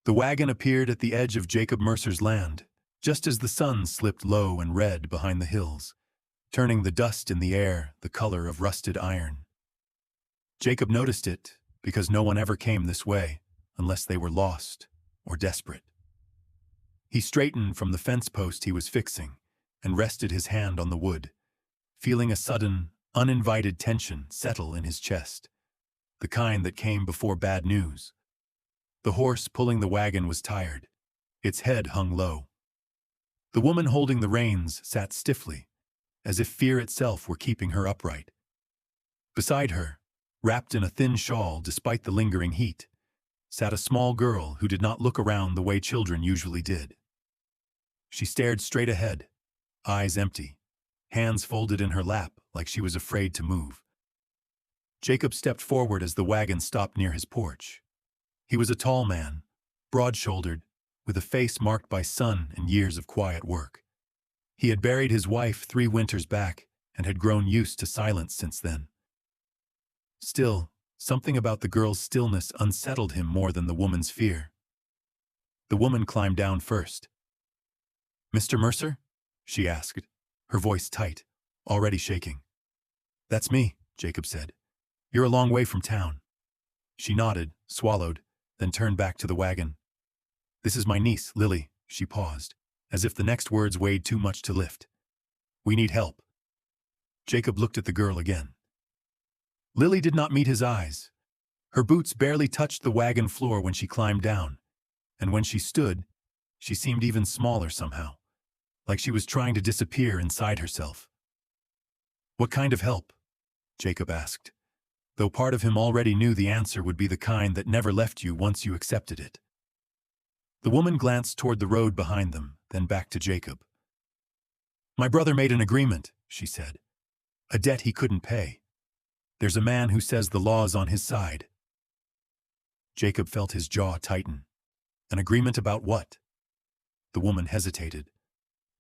The wagon appeared at the edge of Jacob Mercer's land, just as the sun slipped low and red behind the hills, turning the dust in the air the color of rusted iron. Jacob noticed it because no one ever came this way unless they were lost or desperate. He straightened from the fence post he was fixing and rested his hand on the wood, feeling a sudden, uninvited tension settle in his chest, the kind that came before bad news. The horse pulling the wagon was tired. Its head hung low. The woman holding the reins sat stiffly, as if fear itself were keeping her upright. Beside her, wrapped in a thin shawl despite the lingering heat, sat a small girl who did not look around the way children usually did. She stared straight ahead, eyes empty, hands folded in her lap like she was afraid to move. Jacob stepped forward as the wagon stopped near his porch. He was a tall man, broad-shouldered, with a face marked by sun and years of quiet work. He had buried his wife 3 winters back and had grown used to silence since then. Still, something about the girl's stillness unsettled him more than the woman's fear. The woman climbed down first. "Mr. Mercer?" she asked, her voice tight, already shaking. "That's me," Jacob said. "You're a long way from town." She nodded, swallowed, then turned back to the wagon. "This is my niece, Lily." She paused, as if the next words weighed too much to lift. "We need help." Jacob looked at the girl again. Lily did not meet his eyes. Her boots barely touched the wagon floor when she climbed down, and when she stood, she seemed even smaller somehow, like she was trying to disappear inside herself. "What kind of help?" Jacob asked, though part of him already knew the answer would be the kind that never left you once you accepted it. The woman glanced toward the road behind them, then back to Jacob. "My brother made an agreement," she said. "A debt he couldn't pay. There's a man who says the law's on his side." Jacob felt his jaw tighten. An agreement about what? The woman hesitated.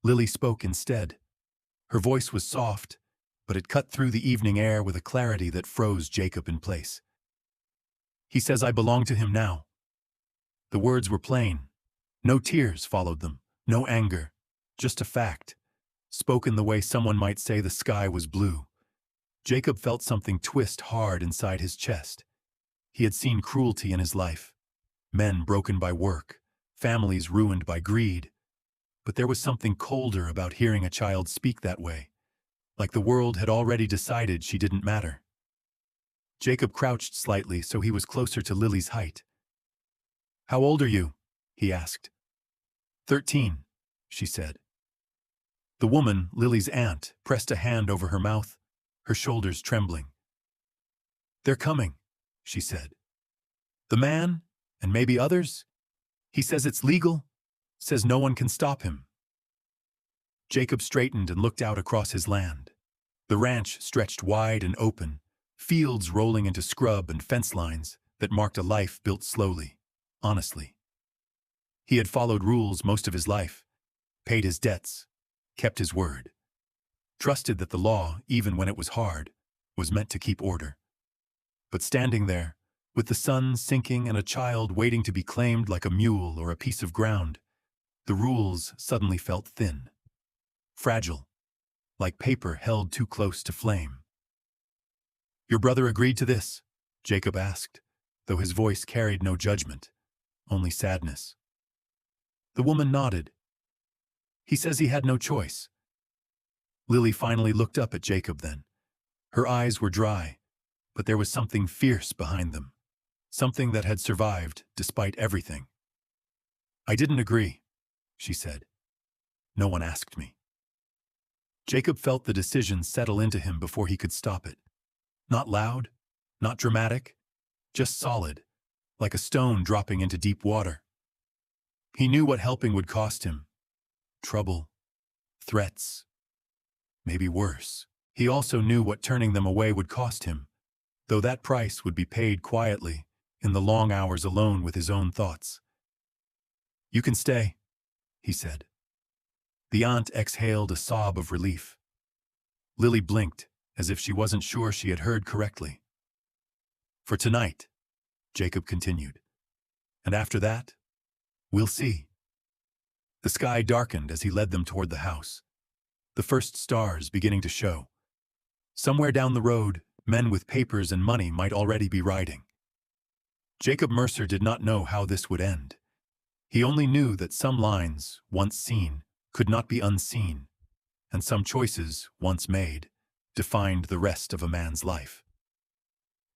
Lily spoke instead. Her voice was soft, but it cut through the evening air with a clarity that froze Jacob in place. "He says I belong to him now." The words were plain. No tears followed them, no anger, just a fact, spoken the way someone might say the sky was blue. Jacob felt something twist hard inside his chest. He had seen cruelty in his life, men broken by work, families ruined by greed. But there was something colder about hearing a child speak that way, like the world had already decided she didn't matter. Jacob crouched slightly so he was closer to Lily's height. "How old are you?" he asked. 13, she said. The woman, Lily's aunt, pressed a hand over her mouth, her shoulders trembling. "They're coming," she said. "The man, and maybe others. He says it's legal, says no one can stop him." Jacob straightened and looked out across his land. The ranch stretched wide and open, fields rolling into scrub and fence lines that marked a life built slowly, honestly. He had followed rules most of his life, paid his debts, kept his word, trusted that the law, even when it was hard, was meant to keep order. But standing there, with the sun sinking and a child waiting to be claimed like a mule or a piece of ground, the rules suddenly felt thin, fragile, like paper held too close to flame. "Your brother agreed to this?" Jacob asked, though his voice carried no judgment, only sadness. The woman nodded. "He says he had no choice." Lily finally looked up at Jacob then. Her eyes were dry, but there was something fierce behind them, something that had survived despite everything. "I didn't agree," she said. "No one asked me." Jacob felt the decision settle into him before he could stop it. Not loud, not dramatic, just solid, like a stone dropping into deep water. He knew what helping would cost him. Trouble, threats, maybe worse. He also knew what turning them away would cost him, though that price would be paid quietly, in the long hours alone with his own thoughts. "You can stay," he said. The aunt exhaled a sob of relief. Lily blinked, as if she wasn't sure she had heard correctly. "For tonight," Jacob continued. "And after that, We'll see. The sky darkened as he led them toward the house, the first stars beginning to show. Somewhere down the road, men with papers and money might already be riding. Jacob Mercer did not know how this would end. He only knew that some lines, once seen, could not be unseen, and some choices, once made, defined the rest of a man's life.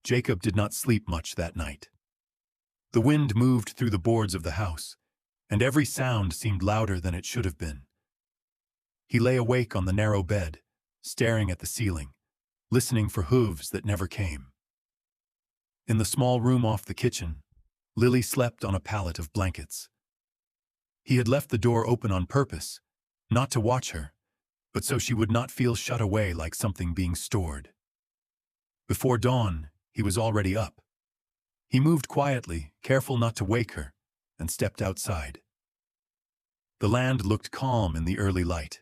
Jacob did not sleep much that night. The wind moved through the boards of the house, and every sound seemed louder than it should have been. He lay awake on the narrow bed, staring at the ceiling, listening for hooves that never came. In the small room off the kitchen, Lily slept on a pallet of blankets. He had left the door open on purpose, not to watch her, but so she would not feel shut away like something being stored. Before dawn, he was already up. He moved quietly, careful not to wake her, and stepped outside. The land looked calm in the early light,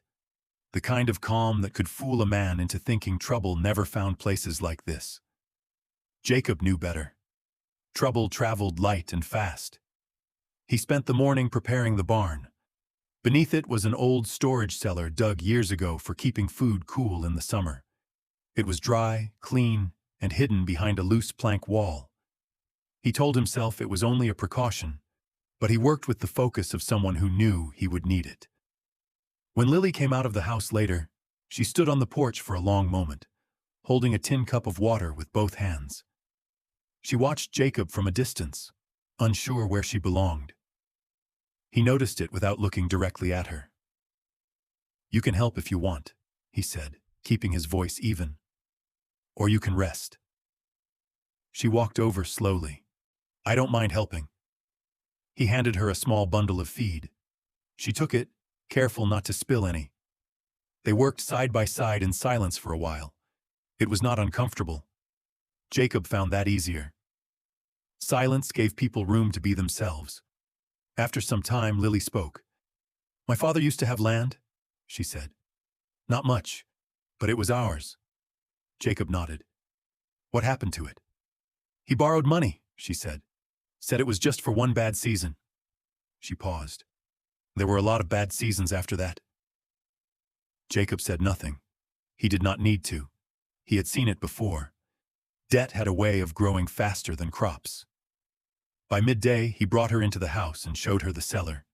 the kind of calm that could fool a man into thinking trouble never found places like this. Jacob knew better. Trouble traveled light and fast. He spent the morning preparing the barn. Beneath it was an old storage cellar dug years ago for keeping food cool in the summer. It was dry, clean, and hidden behind a loose plank wall. He told himself it was only a precaution, but he worked with the focus of someone who knew he would need it. When Lily came out of the house later, she stood on the porch for a long moment, holding a tin cup of water with both hands. She watched Jacob from a distance, unsure where she belonged. He noticed it without looking directly at her. "You can help if you want," he said, keeping his voice even. "Or you can rest." She walked over slowly. "I don't mind helping." He handed her a small bundle of feed. She took it, careful not to spill any. They worked side by side in silence for a while. It was not uncomfortable. Jacob found that easier. Silence gave people room to be themselves. After some time, Lily spoke. "My father used to have land," she said. "Not much, but it was ours." Jacob nodded. "What happened to it?" "He borrowed money," she said. "Said it was just for one bad season." She paused. "There were a lot of bad seasons after that." Jacob said nothing. He did not need to. He had seen it before. Debt had a way of growing faster than crops. By midday, he brought her into the house and showed her the cellar.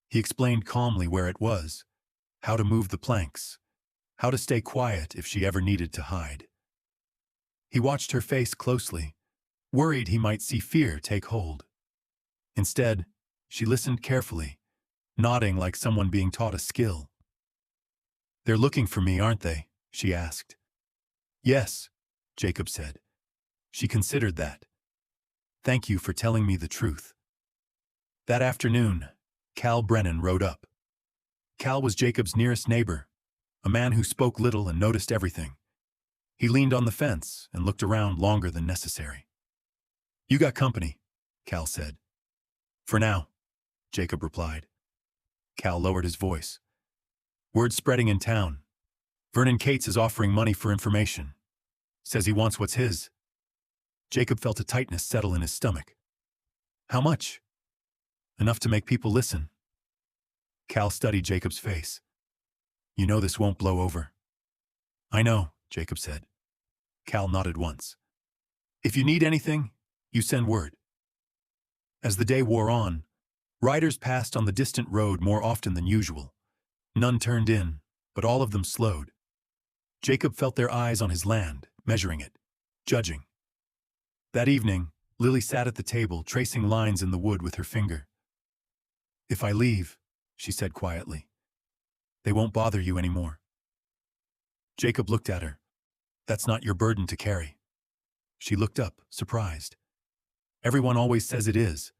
He explained calmly where it was, how to move the planks, how to stay quiet if she ever needed to hide. He watched her face closely, worried he might see fear take hold. Instead, she listened carefully, nodding like someone being taught a skill. "They're looking for me, aren't they?" she asked. "Yes," Jacob said. She considered that. "Thank you for telling me the truth." That afternoon, Cal Brennan rode up. Cal was Jacob's nearest neighbor, a man who spoke little and noticed everything. He leaned on the fence and looked around longer than necessary. "You got company," Cal said. "For now," Jacob replied. Cal lowered his voice. "Word's spreading in town. Vernon Cates is offering money for information. Says he wants what's his." Jacob felt a tightness settle in his stomach. "How much?" "Enough to make people listen." Cal studied Jacob's face. "You know this won't blow over." "I know," Jacob said. Cal nodded once. "If you need anything, you send word." As the day wore on, riders passed on the distant road more often than usual. None turned in, but all of them slowed. Jacob felt their eyes on his land, measuring it, judging. That evening, Lily sat at the table, tracing lines in the wood with her finger. "If I leave," she said quietly, "they won't bother you anymore." Jacob looked at her. "That's not your burden to carry." She looked up, surprised. "Everyone always says it is."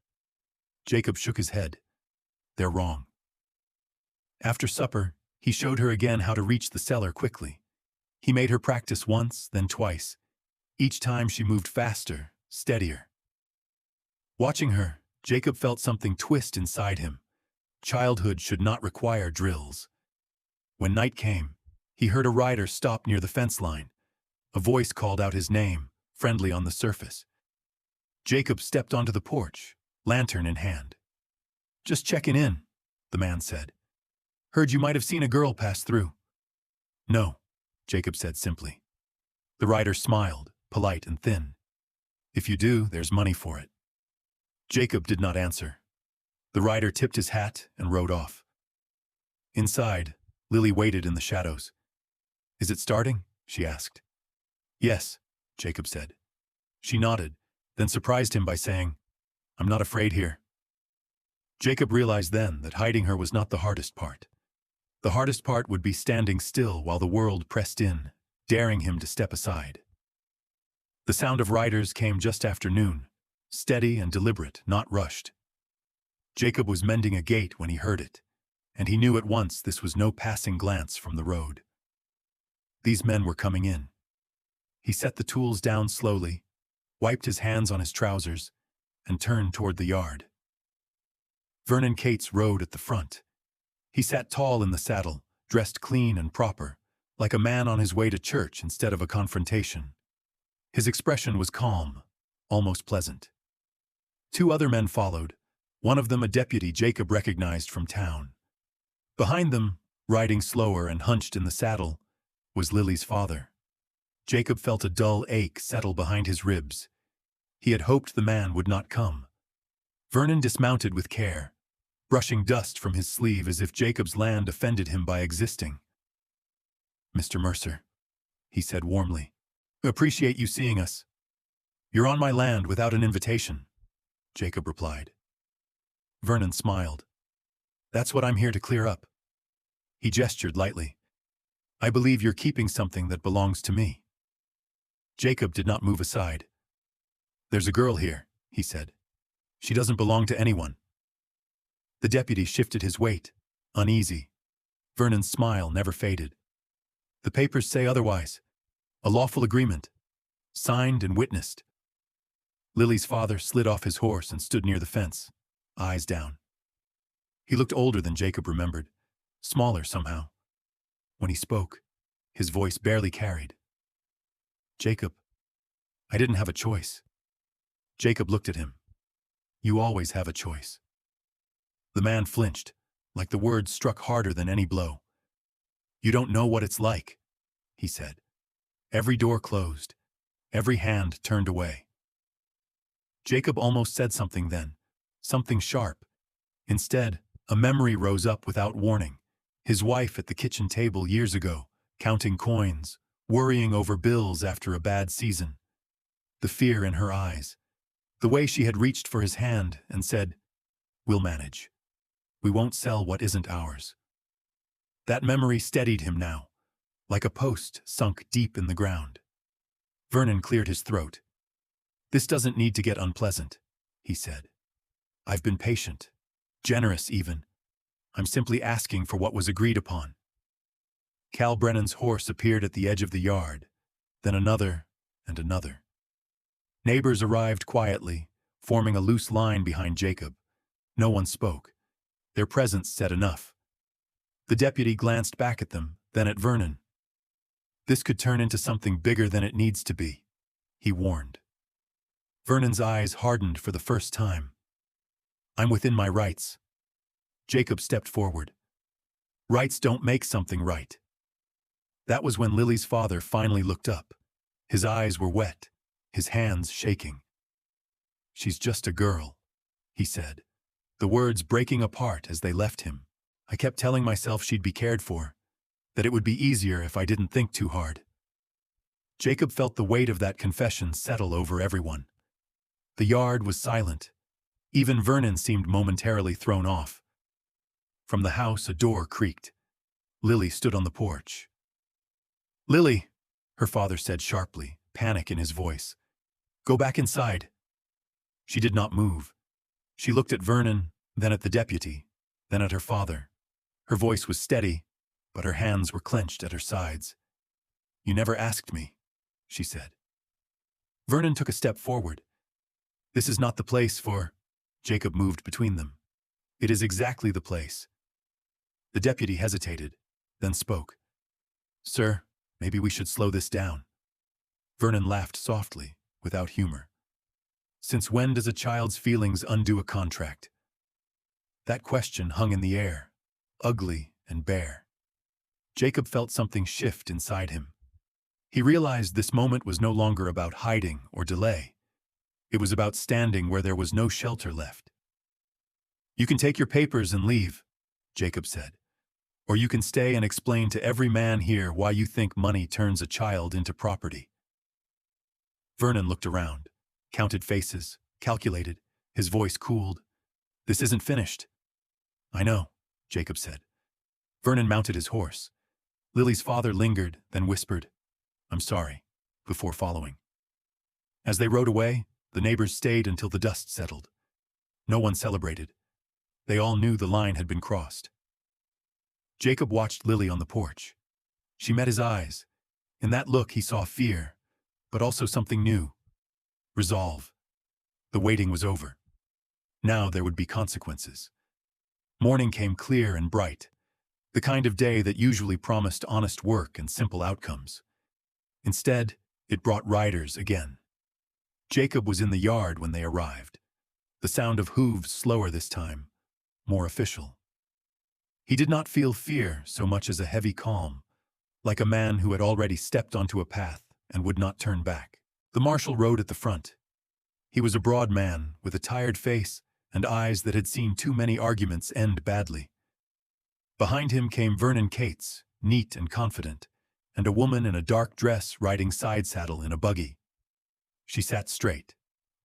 Jacob shook his head. "They're wrong." After supper, he showed her again how to reach the cellar quickly. He made her practice once, then twice. Each time she moved faster, steadier. Watching her, Jacob felt something twist inside him. Childhood should not require drills. When night came, he heard a rider stop near the fence line. A voice called out his name, friendly on the surface. Jacob stepped onto the porch, lantern in hand. Just checking in, the man said. Heard you might have seen a girl pass through. No, Jacob said simply. The rider smiled, polite and thin. If you do, there's money for it. Jacob did not answer. The rider tipped his hat and rode off. Inside, Lily waited in the shadows. Is it starting? She asked. Yes, Jacob said. She nodded, then surprised him by saying, I'm not afraid here. Jacob realized then that hiding her was not the hardest part. The hardest part would be standing still while the world pressed in, daring him to step aside. The sound of riders came just after noon, steady and deliberate, not rushed. Jacob was mending a gate when he heard it, and he knew at once this was no passing glance from the road. These men were coming in. He set the tools down slowly, wiped his hands on his trousers, and turned toward the yard. Vernon Cates rode at the front. He sat tall in the saddle, dressed clean and proper, like a man on his way to church instead of a confrontation. His expression was calm, almost pleasant. Two other men followed, one of them a deputy Jacob recognized from town. Behind them, riding slower and hunched in the saddle, was Lily's father. Jacob felt a dull ache settle behind his ribs. He had hoped the man would not come. Vernon dismounted with care, brushing dust from his sleeve as if Jacob's land offended him by existing. Mr. Mercer, he said warmly, appreciate you seeing us. You're on my land without an invitation, Jacob replied. Vernon smiled. That's what I'm here to clear up. He gestured lightly. I believe you're keeping something that belongs to me. Jacob did not move aside. There's a girl here, he said. She doesn't belong to anyone. The deputy shifted his weight, uneasy. Vernon's smile never faded. The papers say otherwise. A lawful agreement. Signed and witnessed. Lily's father slid off his horse and stood near the fence, eyes down. He looked older than Jacob remembered, smaller somehow. When he spoke, his voice barely carried. Jacob, I didn't have a choice. Jacob looked at him. You always have a choice. The man flinched, like the words struck harder than any blow. You don't know what it's like, he said. Every door closed, every hand turned away. Jacob almost said something then, something sharp. Instead, a memory rose up without warning. His wife at the kitchen table years ago, counting coins, worrying over bills after a bad season. The fear in her eyes. The way she had reached for his hand and said, We'll manage. We won't sell what isn't ours. That memory steadied him now, like a post sunk deep in the ground. Vernon cleared his throat. This doesn't need to get unpleasant, he said. I've been patient, generous even. I'm simply asking for what was agreed upon. Cal Brennan's horse appeared at the edge of the yard, then another and another. Neighbors arrived quietly, forming a loose line behind Jacob. No one spoke. Their presence said enough. The deputy glanced back at them, then at Vernon. This could turn into something bigger than it needs to be, he warned. Vernon's eyes hardened for the first time. I'm within my rights. Jacob stepped forward. Rights don't make something right. That was when Lily's father finally looked up. His eyes were wet, his hands shaking. She's just a girl, he said, the words breaking apart as they left him. I kept telling myself she'd be cared for, that it would be easier if I didn't think too hard. Jacob felt the weight of that confession settle over everyone. The yard was silent. Even Vernon seemed momentarily thrown off. From the house, a door creaked. Lily stood on the porch. Lily, her father said sharply, panic in his voice. Go back inside. She did not move. She looked at Vernon, then at the deputy, then at her father. Her voice was steady, but her hands were clenched at her sides. You never asked me, she said. Vernon took a step forward. This is not the place for... Jacob moved between them. It is exactly the place. The deputy hesitated, then spoke. Sir, maybe we should slow this down. Vernon laughed softly, without humor. Since when does a child's feelings undo a contract? That question hung in the air, ugly and bare. Jacob felt something shift inside him. He realized this moment was no longer about hiding or delay. It was about standing where there was no shelter left. "You can take your papers and leave," Jacob said. "Or you can stay and explain to every man here why you think money turns a child into property." Vernon looked around, counted faces, calculated. His voice cooled. "This isn't finished." "I know," Jacob said. Vernon mounted his horse. Lily's father lingered, then whispered, "I'm sorry," before following. As they rode away, the neighbors stayed until the dust settled. No one celebrated. They all knew the line had been crossed. Jacob watched Lily on the porch. She met his eyes. In that look he saw fear, but also something new. Resolve. The waiting was over. Now there would be consequences. Morning came clear and bright, the kind of day that usually promised honest work and simple outcomes. Instead, it brought riders again. Jacob was in the yard when they arrived. The sound of hooves slower this time, more official. He did not feel fear so much as a heavy calm, like a man who had already stepped onto a path and would not turn back. The marshal rode at the front. He was a broad man with a tired face and eyes that had seen too many arguments end badly. Behind him came Vernon Cates, neat and confident, and a woman in a dark dress riding side saddle in a buggy. She sat straight,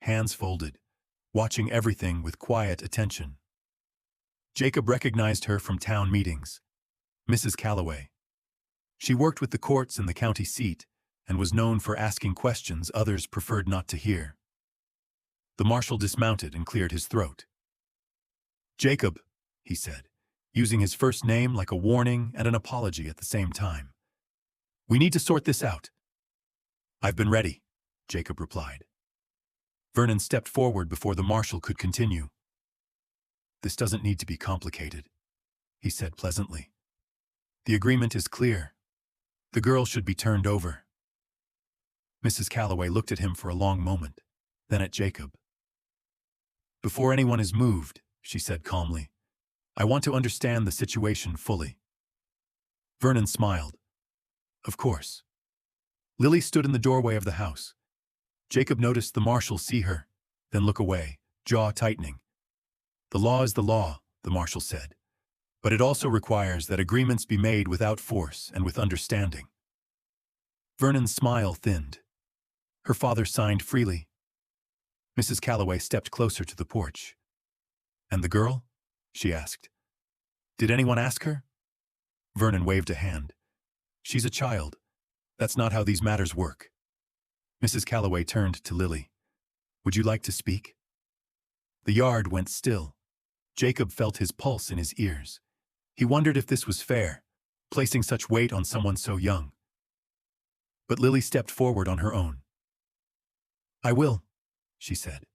hands folded, watching everything with quiet attention. Jacob recognized her from town meetings, Mrs. Calloway. She worked with the courts in the county seat and was known for asking questions others preferred not to hear. The marshal dismounted and cleared his throat. "Jacob," he said, using his first name like a warning and an apology at the same time. "We need to sort this out." "I've been ready," Jacob replied. Vernon stepped forward before the marshal could continue. "This doesn't need to be complicated," he said pleasantly. "The agreement is clear. The girl should be turned over." Mrs. Calloway looked at him for a long moment, then at Jacob. "Before anyone is moved," she said calmly, "I want to understand the situation fully." Vernon smiled. "Of course." Lily stood in the doorway of the house. Jacob noticed the marshal see her, then look away, jaw tightening. "The law is the law," the marshal said, "but it also requires that agreements be made without force and with understanding." Vernon's smile thinned. Her father signed freely. Mrs. Calloway stepped closer to the porch. "And the girl?" she asked. "Did anyone ask her?" Vernon waved a hand. "She's a child. That's not how these matters work." Mrs. Calloway turned to Lily. "Would you like to speak?" The yard went still. Jacob felt his pulse in his ears. He wondered if this was fair, placing such weight on someone so young. But Lily stepped forward on her own. "I will," she said.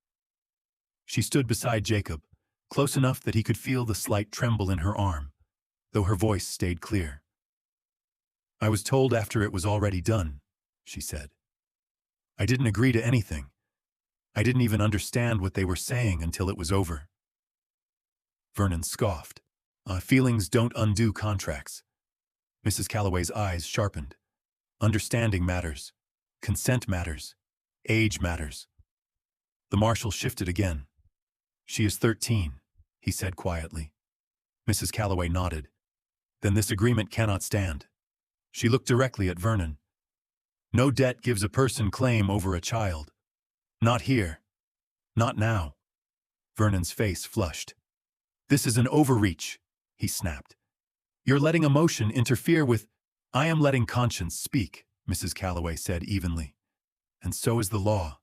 She stood beside Jacob, close enough that he could feel the slight tremble in her arm, though her voice stayed clear. "I was told after it was already done," she said. "I didn't agree to anything. I didn't even understand what they were saying until it was over." Vernon scoffed. Feelings don't undo contracts." Mrs. Calloway's eyes sharpened. "Understanding matters. Consent matters. Age matters." The marshal shifted again. "She is 13, he said quietly. Mrs. Calloway nodded. "Then this agreement cannot stand." She looked directly at Vernon. "No debt gives a person claim over a child. Not here. Not now." Vernon's face flushed. "This is an overreach," he snapped. "You're letting emotion interfere with—" "I am letting conscience speak," Mrs. Calloway said evenly. "And so is the law,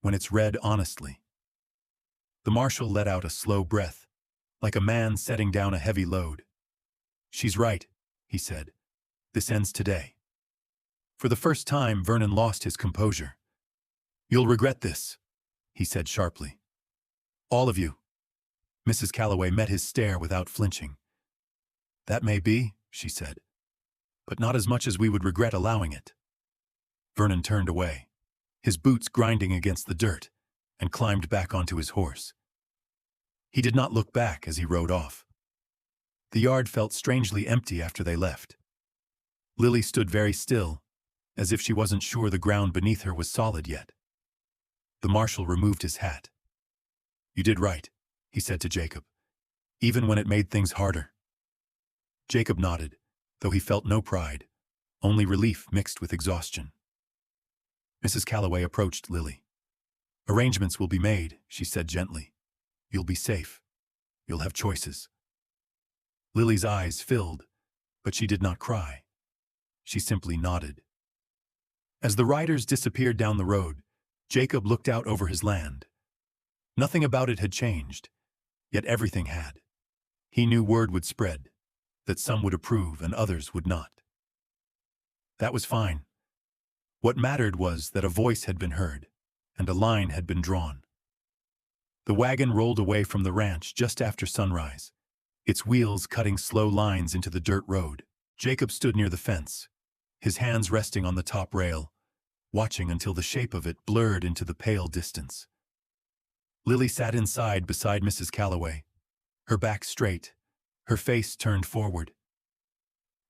when it's read honestly." The marshal let out a slow breath, like a man setting down a heavy load. "She's right," he said. "This ends today." For the first time, Vernon lost his composure. "You'll regret this," he said sharply. "All of you." Mrs. Calloway met his stare without flinching. "That may be," she said, "but not as much as we would regret allowing it." Vernon turned away, his boots grinding against the dirt, and climbed back onto his horse. He did not look back as he rode off. The yard felt strangely empty after they left. Lily stood very still, as if she wasn't sure the ground beneath her was solid yet. The marshal removed his hat. "You did right," he said to Jacob, "even when it made things harder." Jacob nodded, though he felt no pride, only relief mixed with exhaustion. Mrs. Calloway approached Lily. "Arrangements will be made," she said gently. "You'll be safe. You'll have choices." Lily's eyes filled, but she did not cry. She simply nodded. As the riders disappeared down the road, Jacob looked out over his land. Nothing about it had changed, yet everything had. He knew word would spread, that some would approve and others would not. That was fine. What mattered was that a voice had been heard, and a line had been drawn. The wagon rolled away from the ranch just after sunrise, its wheels cutting slow lines into the dirt road. Jacob stood near the fence, his hands resting on the top rail, watching until the shape of it blurred into the pale distance. Lily sat inside beside Mrs. Calloway, her back straight, her face turned forward.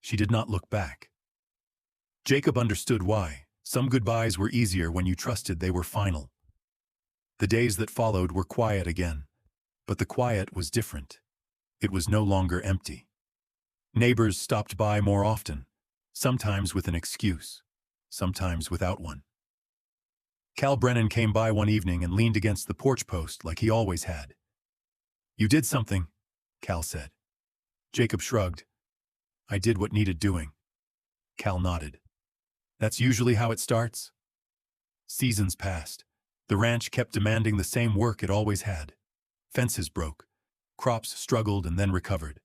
She did not look back. Jacob understood why. Some goodbyes were easier when you trusted they were final. The days that followed were quiet again, but the quiet was different. It was no longer empty. Neighbors stopped by more often, sometimes with an excuse, sometimes without one. Cal Brennan came by one evening and leaned against the porch post like he always had. "You did something," Cal said. Jacob shrugged. "I did what needed doing." Cal nodded. "That's usually how it starts?" Seasons passed. The ranch kept demanding the same work it always had. Fences broke. Crops struggled and then recovered.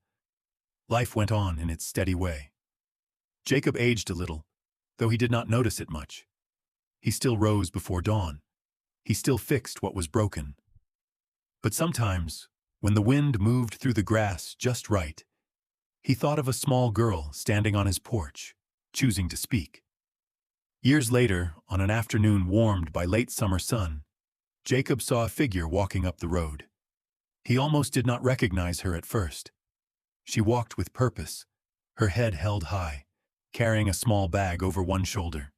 Life went on in its steady way. Jacob aged a little, though he did not notice it much. He still rose before dawn. He still fixed what was broken. But sometimes, when the wind moved through the grass just right, he thought of a small girl standing on his porch, choosing to speak. Years later, on an afternoon warmed by late summer sun, Jacob saw a figure walking up the road. He almost did not recognize her at first. She walked with purpose, her head held high, carrying a small bag over one shoulder.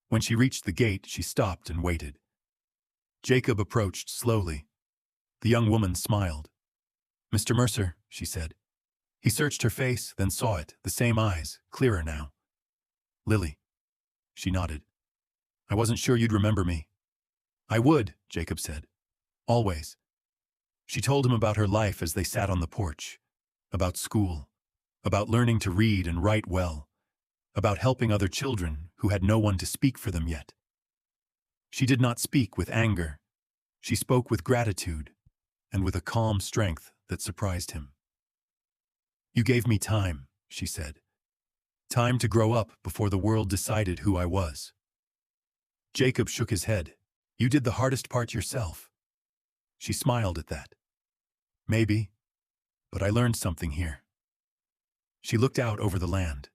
When she reached the gate, she stopped and waited. Jacob approached slowly. The young woman smiled. "Mr. Mercer," she said. He searched her face, then saw it, the same eyes, clearer now. "Lily." She nodded. "I wasn't sure you'd remember me." "I would," Jacob said. "Always." She told him about her life as they sat on the porch, about school, about learning to read and write well, about helping other children who had no one to speak for them yet. She did not speak with anger. She spoke with gratitude and with a calm strength that surprised him. "You gave me time," she said. "Time to grow up before the world decided who I was." Jacob shook his head. "You did the hardest part yourself." She smiled at that. "Maybe, but I learned something here." She looked out over the land.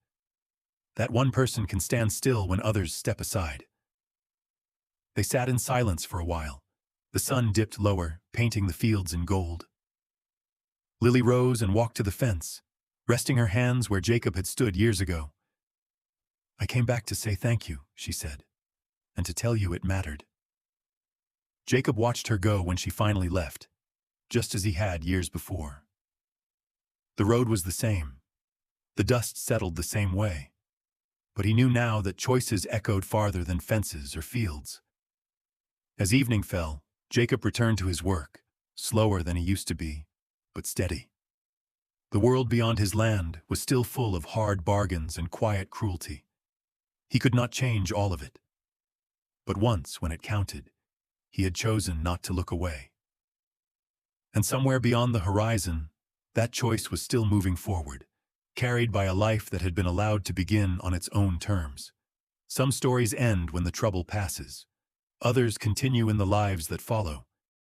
That one person can stand still when others step aside. They sat in silence for a while. The sun dipped lower, painting the fields in gold. Lily rose and walked to the fence, resting her hands where Jacob had stood years ago. "I came back to say thank you," she said, "and to tell you it mattered." Jacob watched her go when she finally left, just as he had years before. The road was the same. The dust settled the same way. But he knew now that choices echoed farther than fences or fields. As evening fell, Jacob returned to his work, slower than he used to be, but steady. The world beyond his land was still full of hard bargains and quiet cruelty. He could not change all of it. But once, when it counted, he had chosen not to look away. And somewhere beyond the horizon, that choice was still moving forward, carried by a life that had been allowed to begin on its own terms. Some stories end when the trouble passes. Others continue in the lives that follow,